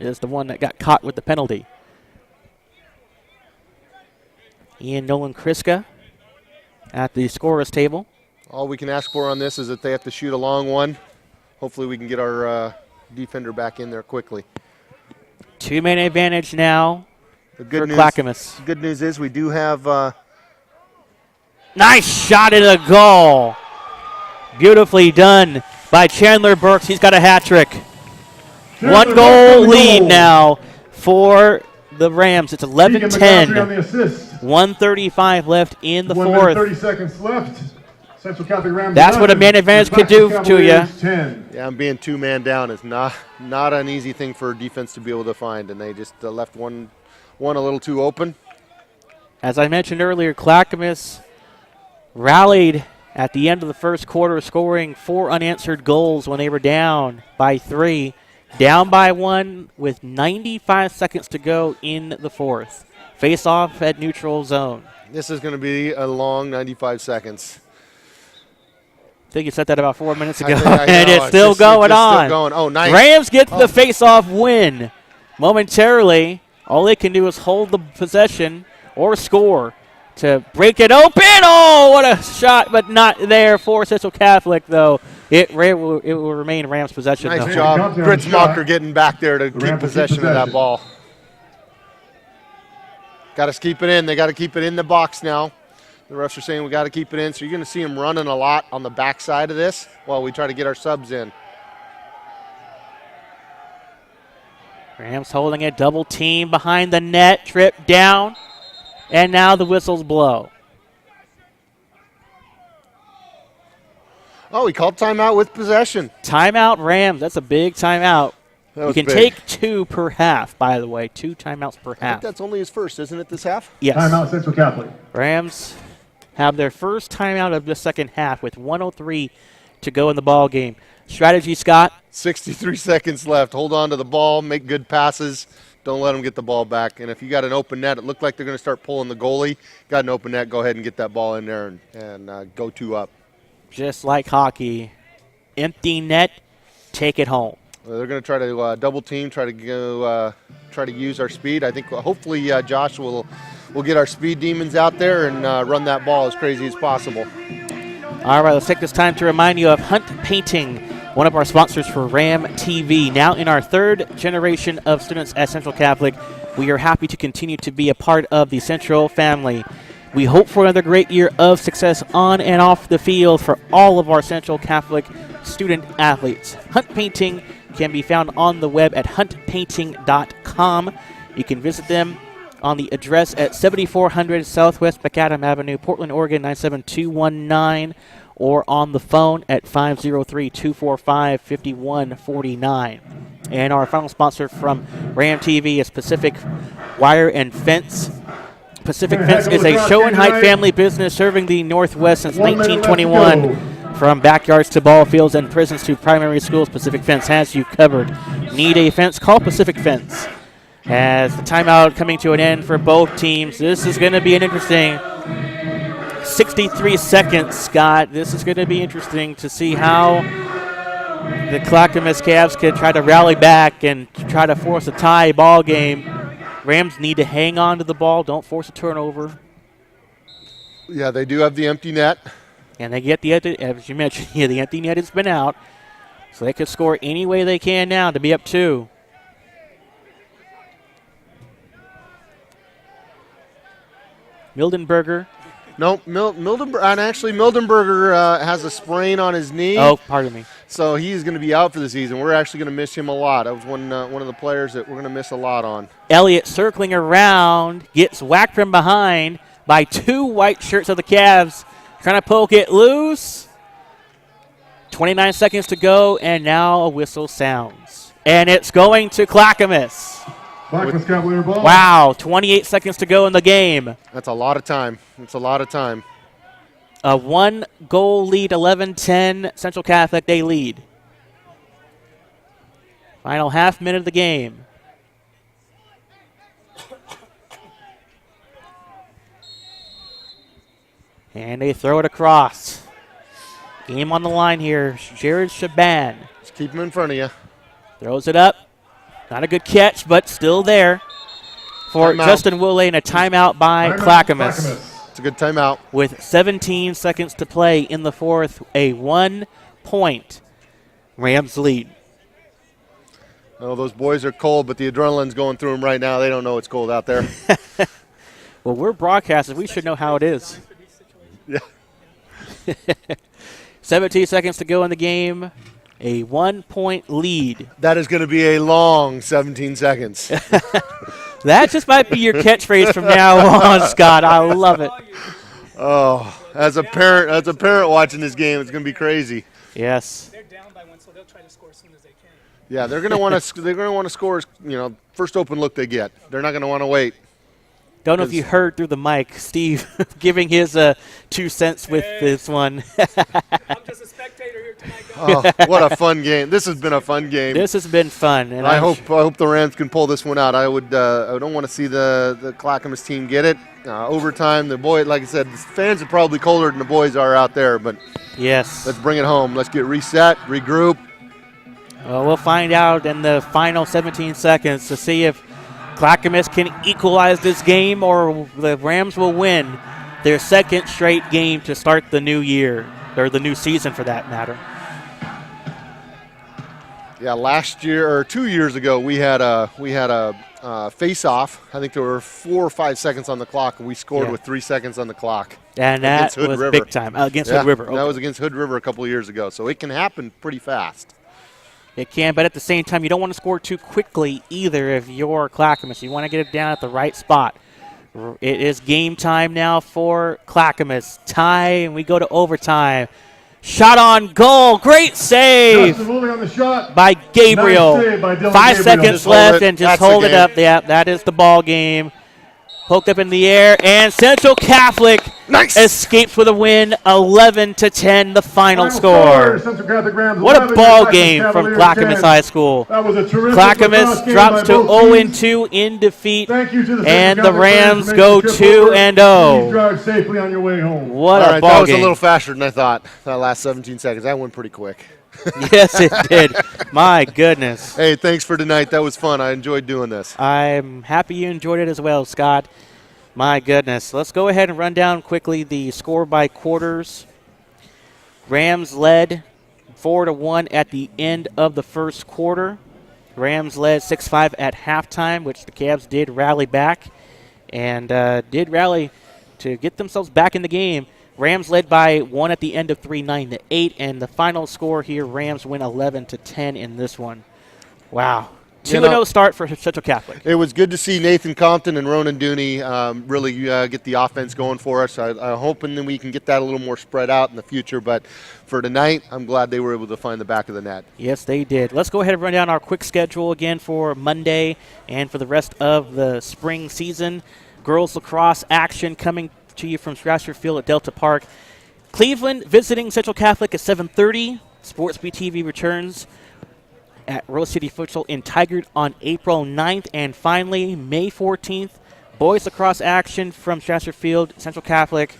[SPEAKER 2] is the one that got caught with the penalty. Ian Nolan Kriska at the scorer's table.
[SPEAKER 1] All we can ask for on this is that they have to shoot a long one. Hopefully we can get our defender back in there quickly.
[SPEAKER 2] 2-man advantage now
[SPEAKER 1] The
[SPEAKER 2] for Clackamas.
[SPEAKER 1] good news is we do have
[SPEAKER 2] Nice shot at a goal. Beautifully done by Chandler Burks. He's got a hat trick. One goal lead now for the Rams. It's 11-10. 1:35 left in the
[SPEAKER 3] 1
[SPEAKER 2] fourth.
[SPEAKER 3] minute 30 seconds left. Central Catholic Rams.
[SPEAKER 2] That's what a man advantage could do to you.
[SPEAKER 3] 10.
[SPEAKER 1] Yeah, and being 2-man down is not an easy thing for defense to be able to find, and they just left one a little too open.
[SPEAKER 2] As I mentioned earlier, Clackamas rallied at the end of the first quarter, scoring 4 unanswered goals when they were down by 3. Down by 1 with 95 seconds to go in the fourth. Face off at neutral zone.
[SPEAKER 1] This is going to be a long 95 seconds.
[SPEAKER 2] I think you said that about 4 minutes ago,
[SPEAKER 1] I
[SPEAKER 2] and
[SPEAKER 1] know,
[SPEAKER 2] it's still going on.
[SPEAKER 1] Still going. Oh, nice.
[SPEAKER 2] Rams get the face-off win. Momentarily, all they can do is hold the possession or score to break it open. Oh, what a shot, but not there for Central Catholic, though. It will remain Rams' possession.
[SPEAKER 1] Nice
[SPEAKER 2] though.
[SPEAKER 1] job, Gritzmacher getting back there to keep possession of that ball. Got to keep it in. They got to keep it in the box now. The refs are saying we got to keep it in, so you're going to see him running a lot on the backside of this while we try to get our subs in.
[SPEAKER 2] Rams holding a double team behind the net, trip down, and now the whistles blow.
[SPEAKER 1] Oh, he called timeout with possession.
[SPEAKER 2] Timeout, Rams. That's a big timeout.
[SPEAKER 1] That
[SPEAKER 2] You
[SPEAKER 1] was
[SPEAKER 2] can
[SPEAKER 1] big.
[SPEAKER 2] take 2 per half, by the way. 2 timeouts per
[SPEAKER 1] I think
[SPEAKER 2] half.
[SPEAKER 1] that's only his first, isn't it, this half?
[SPEAKER 2] Yes.
[SPEAKER 3] Timeout Central Catholic.
[SPEAKER 2] Rams have their first timeout of the second half with 1:03 to go in the ball game. Strategy, Scott?
[SPEAKER 1] 63 seconds left. Hold on to the ball, make good passes. Don't let them get the ball back. And if you got an open net, it looked like they're going to start pulling the goalie. Got an open net, go ahead and get that ball in there and go 2 up.
[SPEAKER 2] Just like hockey. Empty net, take it home.
[SPEAKER 1] They're going to try to double team, try to use our speed. I think hopefully Josh will get our speed demons out there and run that ball as crazy as possible.
[SPEAKER 2] All right, let's take this time to remind you of Hunt Painting, one of our sponsors for Ram TV. Now in our 3rd generation of students at Central Catholic, we are happy to continue to be a part of the Central family. We hope for another great year of success on and off the field for all of our Central Catholic student athletes. Hunt Painting can be found on the web at huntpainting.com. You can visit them on the address at 7400 Southwest McAdam Avenue, Portland, Oregon 97219, or on the phone at 503-245-5149. And our final sponsor from Ram TV is Pacific Wire and Fence. Pacific Fence is a show and height family business serving the Northwest since 1921. From backyards to ball fields and prisons to primary schools, Pacific Fence has you covered. Need a fence? Call Pacific Fence. As the timeout coming to an end for both teams, this is going to be an interesting 63 seconds, Scott. This is going to be interesting to see how the Clackamas Cavs can try to rally back and try to force a tie ball game. Rams need to hang on to the ball. Don't force a turnover.
[SPEAKER 1] Yeah, they do have the empty net.
[SPEAKER 2] And they get the, as you mentioned, the empty net has been out. So they could score any way they can now to be up 2. Mildenberger.
[SPEAKER 1] No, Mildenberger has a sprain on his knee.
[SPEAKER 2] Oh, pardon me.
[SPEAKER 1] So he's going to be out for the season. We're actually going to miss him a lot. That was one of the players that we're going to miss a lot on.
[SPEAKER 2] Elliott circling around, gets whacked from behind by 2 white shirts of the Cavs. Trying to poke it loose. 29 seconds to go, and now a whistle sounds. And it's going to Clackamas.
[SPEAKER 3] Clackamas Cavalier ball.
[SPEAKER 2] Wow, 28 seconds to go in the game.
[SPEAKER 1] That's a lot of time. It's a lot of time.
[SPEAKER 2] A 1-goal lead, 11-10. Central Catholic, they lead. Final half minute of the game. And they throw it across. Game on the line here. Jared Shaban
[SPEAKER 1] Just keep him in front of you.
[SPEAKER 2] throws it up. Not a good catch, but still there for
[SPEAKER 1] Timeout.
[SPEAKER 2] Justin Wooley, and a timeout by
[SPEAKER 3] Timeout,
[SPEAKER 2] Clackamas.
[SPEAKER 3] Clackamas.
[SPEAKER 1] It's a good timeout.
[SPEAKER 2] With 17 seconds to play in the fourth, a 1-point Rams lead.
[SPEAKER 1] Oh, those boys are cold, but the adrenaline's going through them right now. They don't know it's cold out there.
[SPEAKER 2] Well, we're broadcasters. We should know how it is.
[SPEAKER 1] Yeah.
[SPEAKER 2] 17 seconds to go in the game. A 1-point lead.
[SPEAKER 1] That is going to be a long 17 seconds.
[SPEAKER 2] That just might be your catchphrase from now on, Scott. I love it.
[SPEAKER 1] Oh, as a parent watching this game, it's going to be crazy.
[SPEAKER 2] Yes.
[SPEAKER 4] They're down by one, so they'll try to score as soon as they can.
[SPEAKER 1] Yeah, they're going to want to. They're going to want to score. First open look they get. They're not going to want to wait.
[SPEAKER 2] Don't know if you heard through the mic, Steve giving his 2 cents with this one.
[SPEAKER 4] I'm just a spectator here tonight, guys.
[SPEAKER 1] Oh, what a fun game! This has been a fun game.
[SPEAKER 2] This has been fun, and
[SPEAKER 1] I hope the Rams can pull this one out. I don't want to see the Clackamas team get it. Overtime, the boy, like I said, the fans are probably colder than the boys are out there. But
[SPEAKER 2] yes,
[SPEAKER 1] let's bring it home. Let's get reset, regroup.
[SPEAKER 2] Well, we'll find out in the final 17 seconds to see if Clackamas can equalize this game or the Rams will win their second straight game to start the new year, or the new season for that matter.
[SPEAKER 1] Yeah, last year or 2 years ago, we had a face-off. I think there were 4 or 5 seconds on the clock, and we scored with 3 seconds on the clock.
[SPEAKER 2] And that was
[SPEAKER 1] River.
[SPEAKER 2] big time against Hood River. Okay.
[SPEAKER 1] That was against Hood River a couple of years ago, so it can happen pretty fast.
[SPEAKER 2] It can, but at the same time, you don't want to score too quickly either if you're Clackamas. You want to get it down at the right spot. It is game time now for Clackamas. Tie, and we go to overtime. Shot on goal. Great save
[SPEAKER 3] On the shot.
[SPEAKER 2] by Gabriel.
[SPEAKER 3] Nice save by Dylan
[SPEAKER 2] 5
[SPEAKER 3] Gabriel.
[SPEAKER 2] seconds
[SPEAKER 1] Just hold
[SPEAKER 2] left,
[SPEAKER 1] it.
[SPEAKER 2] and just
[SPEAKER 1] That's
[SPEAKER 2] hold
[SPEAKER 1] the
[SPEAKER 2] it
[SPEAKER 1] game.
[SPEAKER 2] up. Yeah, that is the ball game. Poked up in the air, and Central Catholic escapes with a win, 11-10, the final score.
[SPEAKER 3] Central Catholic Rams
[SPEAKER 2] What a
[SPEAKER 3] 11,
[SPEAKER 2] ball
[SPEAKER 3] Clackamas
[SPEAKER 2] game from
[SPEAKER 3] Cavaliers
[SPEAKER 2] Clackamas
[SPEAKER 3] 10.
[SPEAKER 2] High School.
[SPEAKER 3] That was a terrific
[SPEAKER 2] Clackamas
[SPEAKER 3] lacrosse game
[SPEAKER 2] drops
[SPEAKER 3] by
[SPEAKER 2] to
[SPEAKER 3] both teams.
[SPEAKER 2] 0-2 in defeat,
[SPEAKER 3] Thank you to the
[SPEAKER 2] and
[SPEAKER 3] Central
[SPEAKER 2] the
[SPEAKER 3] Catholic
[SPEAKER 2] Rams
[SPEAKER 3] for
[SPEAKER 2] go
[SPEAKER 3] making the trip over.
[SPEAKER 2] 2-0.
[SPEAKER 3] Please drive safely on your way home.
[SPEAKER 2] What
[SPEAKER 1] All
[SPEAKER 2] a
[SPEAKER 1] right,
[SPEAKER 2] ball
[SPEAKER 1] that was
[SPEAKER 2] game.
[SPEAKER 1] a little faster than I thought. That last 17 seconds, that went pretty quick.
[SPEAKER 2] Yes, it did. My goodness.
[SPEAKER 1] Hey, thanks for tonight. That was fun. I enjoyed doing this.
[SPEAKER 2] I'm happy you enjoyed it as well, Scott. My goodness. Let's go ahead and run down quickly the score by quarters. Rams led 4-1 at the end of the first quarter. Rams led 6-5 at halftime, which the Cavs did rally back and did rally to get themselves back in the game. Rams led by 1 at the end of 3, 9-8, and the final score here, Rams win 11-10 in this one. Wow. 2-0 start for Central Catholic.
[SPEAKER 1] It was good to see Nathan Compton and Ronan Dooney really get the offense going for us. I'm hoping that we can get that a little more spread out in the future, but for tonight, I'm glad they were able to find the back of the net.
[SPEAKER 2] Yes, they did. Let's go ahead and run down our quick schedule again for Monday and for the rest of the spring season. Girls lacrosse action coming to you from Strasser Field at Delta Park. Cleveland visiting Central Catholic at 7:30. Sportsbeat TV returns at Rose City Futsal in Tigard on April 9th. And finally, May 14th, boys lacrosse action from Strasser Field. Central Catholic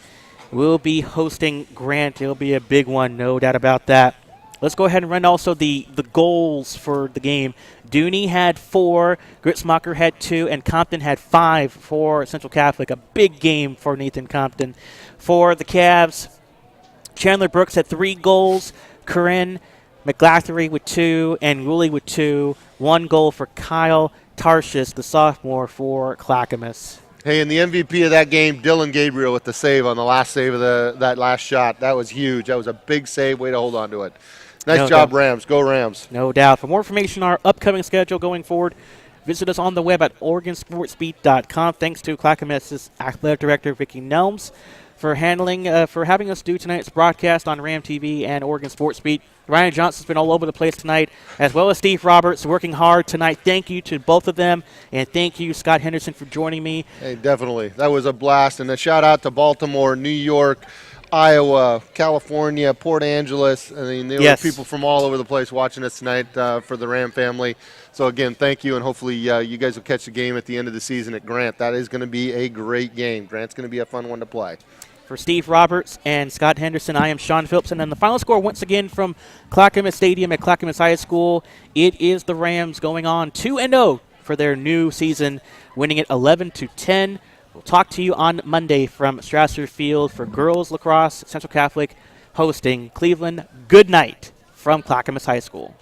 [SPEAKER 2] will be hosting Grant. It'll be a big one, no doubt about that. Let's go ahead and run also the goals for the game. Dooney had 4, Gritzmacher had 2, and Compton had 5 for Central Catholic. A big game for Nathan Compton. For the Cavs, Chandler Brooks had 3 goals, Corinne McGlathery with 2, and Woolley with 2. 1 goal for Kyle Tarshish, the sophomore for Clackamas.
[SPEAKER 1] Hey, and the MVP of that game, Dylan Gabriel with the save on the last save of that last shot. That was huge. That was a big save. Way to hold on to it. Nice job, Rams. Go Rams.
[SPEAKER 2] No doubt. For more information on our upcoming schedule going forward, visit us on the web at OregonSportsBeat.com. Thanks to Clackamas' Athletic Director, Vicki Nelms, for having us do tonight's broadcast on Ram TV and Oregon Sports Beat. Ryan Johnson's been all over the place tonight, as well as Steve Roberts, working hard tonight. Thank you to both of them, and thank you, Scott Henderson, for joining me.
[SPEAKER 1] Hey, definitely. That was a blast. And a shout-out to Baltimore, New York, Iowa, California, Port Angeles. I mean, there were people from all over the place watching us tonight for the Ram family. So, again, thank you, and hopefully you guys will catch the game at the end of the season at Grant. That is going to be a great game. Grant's going to be a fun one to play.
[SPEAKER 2] For Steve Roberts and Scott Henderson, I am Sean Phillips. And the final score, once again, from Clackamas Stadium at Clackamas High School, it is the Rams going on 2-0 for their new season, winning it 11-10. We'll talk to you on Monday from Strasser Field for girls lacrosse. Central Catholic hosting Cleveland. Good night from Clackamas High School.